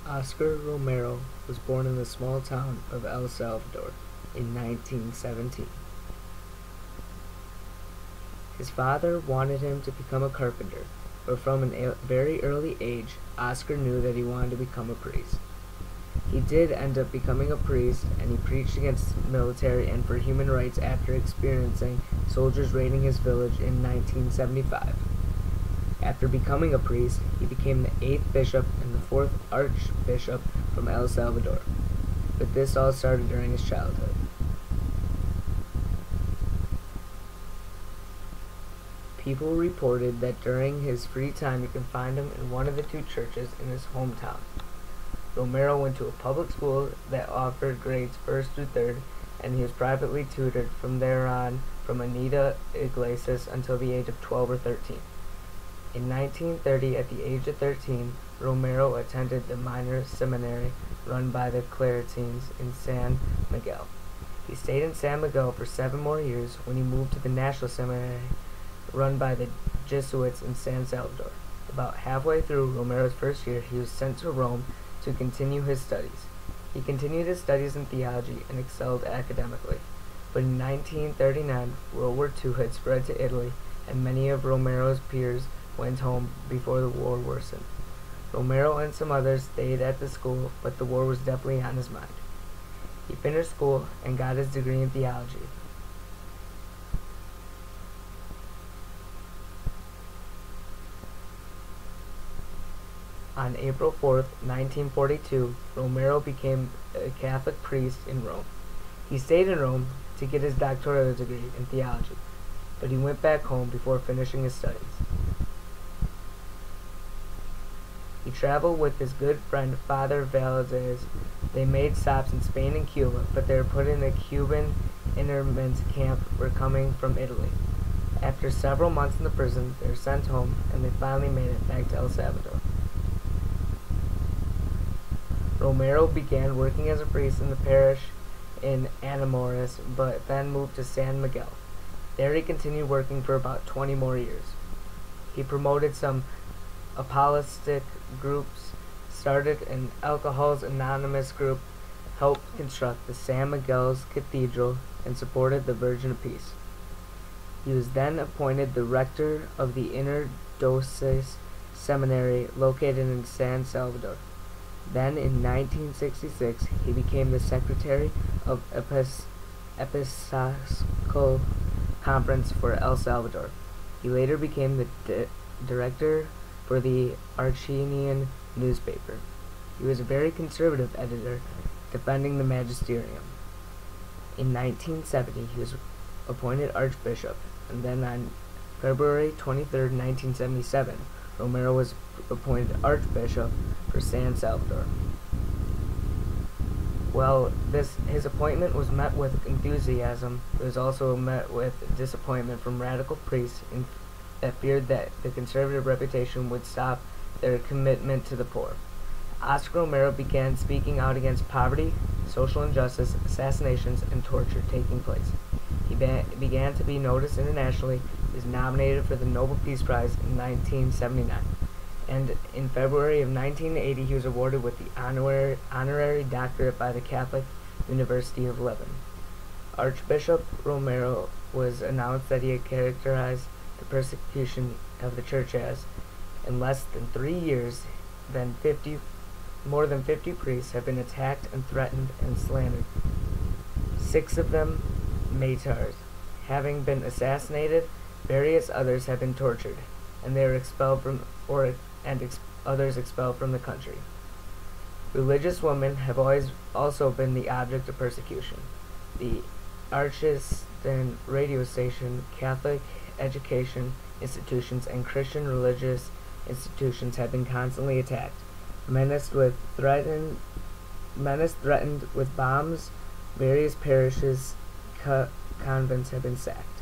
Oscar Romero was born in the small town of El Salvador in 1917. His father wanted him to become a carpenter, but from a very early age, Oscar knew that he wanted to become a priest. He did end up becoming a priest, and he preached against the military and for human rights after experiencing soldiers raiding his village in 1975. After becoming a priest, he became the 8th bishop and the 4th archbishop from El Salvador. But this all started during his childhood. People reported that during his free time you can find him in one of the two churches in his hometown. Romero went to a public school that offered grades 1st through 3rd, and he was privately tutored from there on from Anita Iglesias until the age of 12 or 13. In 1930, at the age of 13, Romero attended the minor seminary run by the Claretines in San Miguel. He stayed in San Miguel for 7 more years when he moved to the National Seminary run by the Jesuits in San Salvador. About halfway through Romero's first year, he was sent to Rome to continue his studies. He continued his studies in theology and excelled academically. But in 1939, World War II had spread to Italy, and many of Romero's peers went home before the war worsened. Romero and some others stayed at the school, but the war was definitely on his mind. He finished school and got his degree in theology. On April 4th, 1942, Romero became a Catholic priest in Rome. He stayed in Rome to get his doctoral degree in theology, but he went back home before finishing his studies. He traveled with his good friend Father Valdez. They made stops in Spain and Cuba, but they were put in a Cuban internment camp were coming from Italy. After several months in the prison, they were sent home, and they finally made it back to El Salvador. Romero began working as a priest in the parish in Anamores, but then moved to San Miguel. There he continued working for about 20 more years. He promoted some apostolic groups, started an Alcoholics Anonymous group, helped construct the San Miguel's Cathedral, and supported the Virgin of Peace. He was then appointed the rector of the Interdiocesan Seminary located in San Salvador. Then, in 1966, he became the secretary of Episcopal Conference for El Salvador. He later became the director for the Argentinian newspaper. He was a very conservative editor, defending the magisterium. In 1970, he was appointed archbishop, and then on February 23, 1977, Romero was appointed archbishop for San Salvador. Well, his appointment was met with enthusiasm. It was also met with disappointment from radical priests that feared that the conservative reputation would stop their commitment to the poor. Oscar Romero began speaking out against poverty, social injustice, assassinations, and torture taking place. He began to be noticed internationally. He was nominated for the Nobel Peace Prize in 1979. And in February of 1980, he was awarded with the honorary doctorate by the Catholic University of Leuven. Archbishop Romero was announced that he had characterized the persecution of the church as, in less than 3 years, more than 50 priests have been attacked and threatened and slandered. 6 of them martyrs, having been assassinated. Various others have been tortured, and they were expelled from, others expelled from the country. Religious women have always also been the object of persecution. The Archestan radio station, Catholic education institutions, and Christian religious institutions have been constantly attacked. Menaced threatened with bombs. Various parishes, convents have been sacked.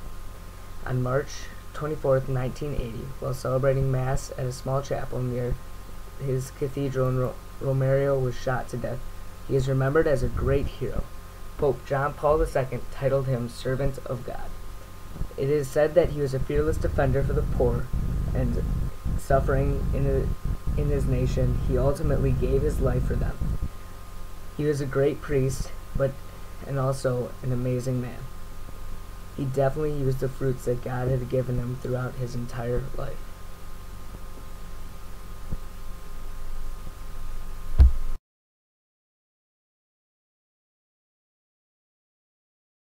On March 24, 1980, while celebrating Mass at a small chapel near his cathedral in Romero was shot to death. He is remembered as a great hero. Pope John Paul II titled him Servant of God. It is said that he was a fearless defender for the poor and suffering in in his nation, he ultimately gave his life for them. He was a great priest, and also an amazing man. He definitely used the fruits that God had given him throughout his entire life.